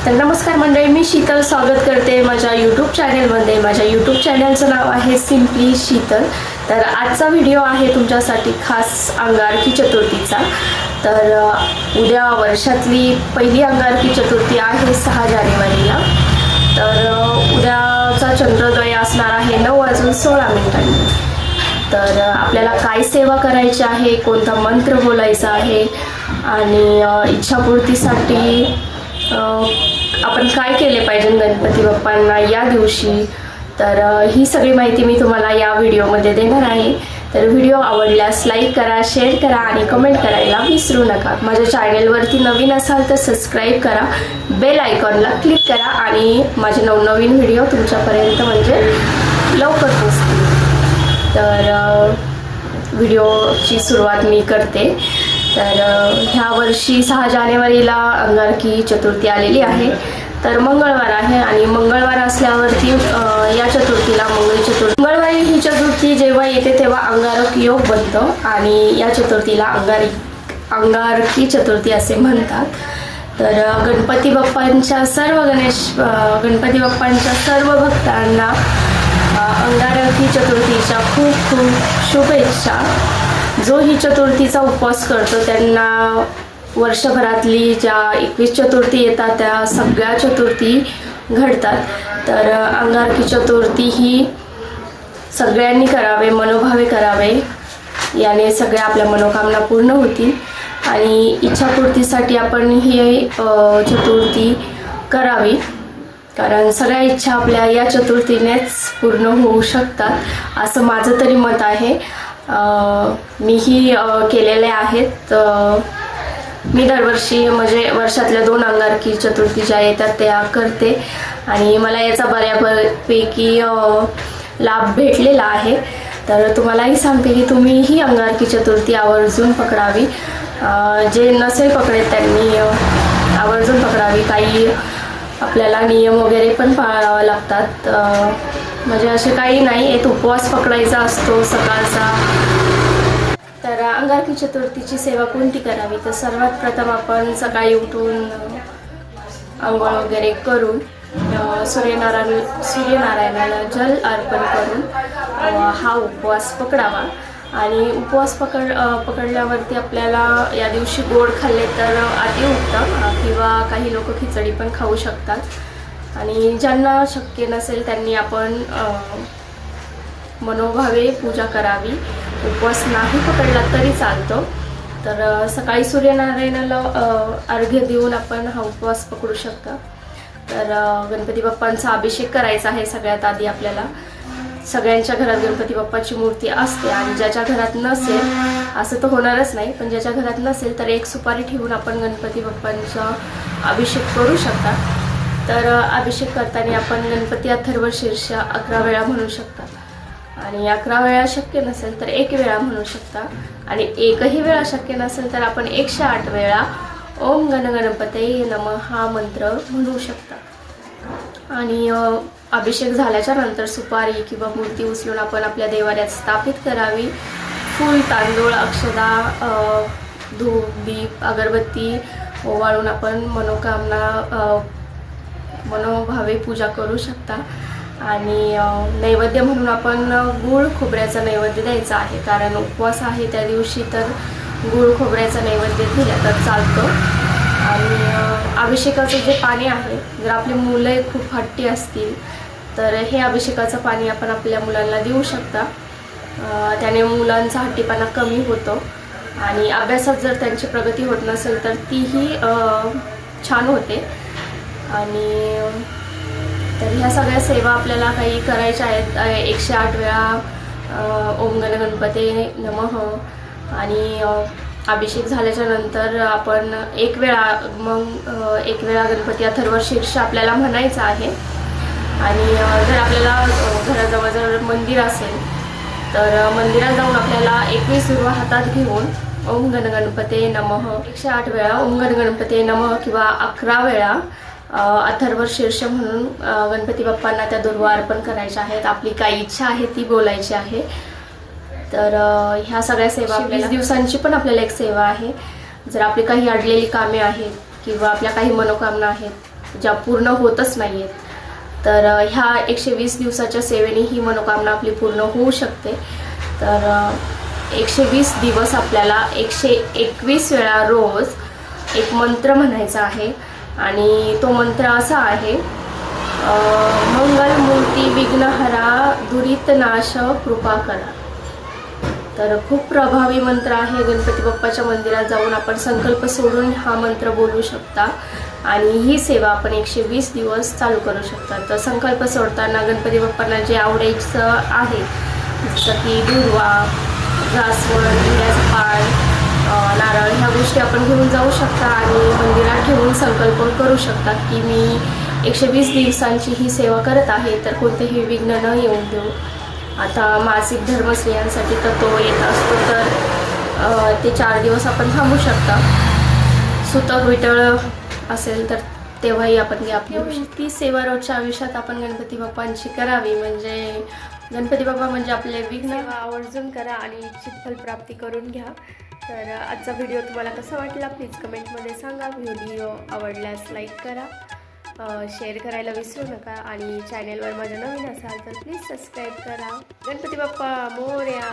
तर नमस्कार मंडळी, मी शीतल स्वागत करते माझ्या यूट्यूब चॅनलमध्ये। माझ्या यूट्यूब चॅनलचं नाव आहे सिम्पली शीतल। तर आजचा व्हिडिओ आहे तुमच्यासाठी खास अंगारकी चतुर्थीचा। तर उद्या वर्षातली पहिली अंगारकी चतुर्थी आहे 6 जानेवारीला। तर उद्याचा चंद्रोदय असणार आहे 9:16 तर आपल्याला काय सेवा करायची आहे, कोणता मंत्र बोलायचा आहे आणि इच्छापूर्तीसाठी आपण काय केले पाहिजे गणपती बाप्पांना या दिवशी। तर ही सगळी माहिती मी तुम्हाला या व्हिडिओमध्ये देणार आहे। तर व्हिडिओ आवडल्यास लाईक करा, शेअर करा आणि कमेंट करायला विसरू नका। माझ्या चॅनलवरती नवीन असाल तर सबस्क्राईब करा, बेल आयकॉनला क्लिक करा आणि माझे नवनवीन व्हिडिओ तुमच्यापर्यंत म्हणजे लवकर पोहोचतील। तर व्हिडिओची सुरुवात मी करते। तर ह्या वर्षी 6 जानेवारीला अंगारकी चतुर्थी आलेली आहे। तर मंगळवार आहे आणि मंगळवार असल्यावरती या चतुर्थीला मंगळवारी ही चतुर्थी जेव्हा येते तेव्हा अंगारक योग बनतो आणि या चतुर्थीला अंगारकी चतुर्थी असे म्हणतात। तर गणपती बाप्पांच्या सर्व भक्तांना अंगारकी चतुर्थीच्या खूप खूप शुभेच्छा। जो ही चतुर्थीचा उपवास करतो त्यांना वर्षभरातली ज्या 21 चतुर्थी येतात त्या सगळ्या चतुर्थी घडतात। तर अंगारकी चतुर्थी ही सगळ्यांनी करावे, मनोभावे करावे, याने सगळ्या आपल्या मनोकामना पूर्ण होतील आणि इच्छापूर्तीसाठी आपण ही चतुर्थी करावी, कारण सगळ्या इच्छा आपल्या या चतुर्थीनेच पूर्ण होऊ शकतात असं माझं तरी मत आहे। मीही केलेले आहेत। मी दरवर्षी म्हणजे वर्षातल्या 2 अंगारकी चतुर्थी ज्या येतात त्या करते आणि मला याचा बऱ्यापैकी लाभ भेटलेला आहे। तर तुम्हालाही सांगते की तुम्ही ही अंगारकी चतुर्थी आवर्जून पकडावी। जे नसेल पकडेल त्यांनी आवर्जून पकडावी। काही आपल्याला नियम वगैरे पण पाळावा लागतात, म्हणजे असे काही नाही, एक उपवास पकडायचा असतो सकाळचा। तर अंगारकी चतुर्थीची सेवा कोणती करावी, तर सर्वात प्रथम आपण सकाळी उठून आंघोळ वगैरे करून सूर्यनारायणाला जल अर्पण करून हा उपवास पकडावा। आणि उपवास पकडल्यावरती आपल्याला या दिवशी गोड खाल्ले तर अतिउत्तम, किंवा काही लोक खिचडी पण खाऊ शकतात। आणि ज्यांना शक्य नसेल त्यांनी आपण मनोभावे पूजा करावी, उपवास नाही पकडला तरी चालतो। तर सकाळी सूर्यनारायणाला अर्घ्य देऊन आपण हा उपवास पकडू शकता। तर गणपती बाप्पांचा अभिषेक करायचा आहे। सगळ्यात आधी आपल्याला सगळ्यांच्या घरात गणपती बाप्पाची मूर्ती असते आणि ज्याच्या घरात नसेल, असं तर होणारच नाही, पण ज्याच्या घरात नसेल तर एक सुपारी ठेवून आपण गणपती बाप्पांचा अभिषेक करू शकता। तर अभिषेक करताना आपण गणपती अथर्वशीर्ष 11 वेळा म्हणू शकता आणि 11 वेळा शक्य नसेल तर 1 वेळा म्हणू शकता आणि एकही वेळा शक्य नसेल तर आपण 108 वेळा ओम गण गणपतये नमः हा मंत्र म्हणू शकता। आणि अभिषेक झाल्याच्या नंतर सुपारी किंवा मूर्ती उचलून आपण आपल्या देवाऱ्यात स्थापित करावी। फूल, तांदूळ, अक्षदा, धूप, दीप, अगरबत्ती ओवाळून आपण मनोभावे पूजा करू शकता। आणि नैवेद्य म्हणून आपण गूळ खोबऱ्याचा नैवेद्य द्यायचा आहे, कारण उपवास आहे त्या दिवशी, तर गूळ खोबऱ्याचा नैवेद्य दिला तर चालतो। आणि अभिषेकाचं जे पाणी आहे, जर आपली मुलं खूप हट्टी असतील तर हे अभिषेकाचं पाणी आपण आपल्या मुलांना देऊ शकता। त्याने मुलांचा हट्टीपणा कमी होतो आणि अभ्यासात जर त्यांची प्रगती होत नसेल तर तीही छान होते। आणि तर ह्या सगळ्या सेवा आपल्याला काही करायच्या आहेत। 108 वेळा ओम गण गणपते नमः आणि अभिषेक झाल्याच्या नंतर आपण 1 वेळा गणपती अथर्वशीर्ष आपल्याला म्हणायचं आहे। आणि जर आपल्याला घराजवळ जर मंदिर असेल तर मंदिरात जाऊन आपल्याला 21 दुर्वा हातात घेऊन ओम गण गणपते नमः 108 वेळा ओम गण गणपते नमः किंवा 11 वेळा अथर्वशीर्ष म्हणून गणपती बाप्पांना त्या दुर्वा अर्पण करायच्या आहेत। आपली काही इच्छा आहे ती बोलायची आहे। तर ह्या सगळ्या सेवा आपल्याला 20 दिवसांची पण आपल्याला एक सेवा आहे। जर आपली काही अडलेली कामे आहेत किंवा आपल्या काही मनोकामना आहेत ज्या पूर्ण होतच नाही आहेत. तर ह्या 120 दिवसाच्या सेवेने ही मनोकामना आपली पूर्ण होऊ शकते. तर 120 दिवस आपल्याला 121 वेळा रोज एक मंत्र म्हणायचा आहे आणि तो मंत्र असा आहे, मंगलमूर्ती विघ्नहरा दुरितनाश कृपा करा. तर खूप प्रभावी मंत्र आहे. गणपती बाप्पाच्या मंदिरात जाऊन आपण संकल्प सोडून हा मंत्र बोलू शकता आणि ही सेवा आपण 120 दिवस चालू करू शकता. तर संकल्प सोडताना गणपती बाप्पांना जे आवडायचं आहे जसं की दुर्वा, जास्वंद, हिऱ्याचं पान, नारळ ह्या गोष्टी आपण घेऊन जाऊ शकता आणि मंदिरात ठेवून संकल्प करू शकता की मी 120 दिवसांची ही सेवा करत आहे, तर कोणतेही विघ्न न येऊन देऊ. आता मासिक धर्म स्त्रियांसाठी तर तो येत असतो, तर ते 4 दिवस आपण थांबू शकता. सुतक विटळ असेल तर तेव्हाही आपण गॅप घेऊ शकतो. ती सेवा रोजच्या आयुष्यात आपण गणपती बाप्पांची करावी. म्हणजे गणपती बाप्पा म्हणजे आपले विघ्न आवर्जून करा आणि इच्छित फल प्राप्ती करून घ्या. तर आजचा व्हिडिओ तुम्हाला कसा वाटला प्लीज कमेंटमध्ये सांगा. व्हिडिओ आवडल्यास लाईक करा, शेअर करायला विसरू नका आणि चॅनेलवर माझ्या नवीन असाल तर प्लीज सबस्क्राईब करा. गणपती बाप्पा मोरया.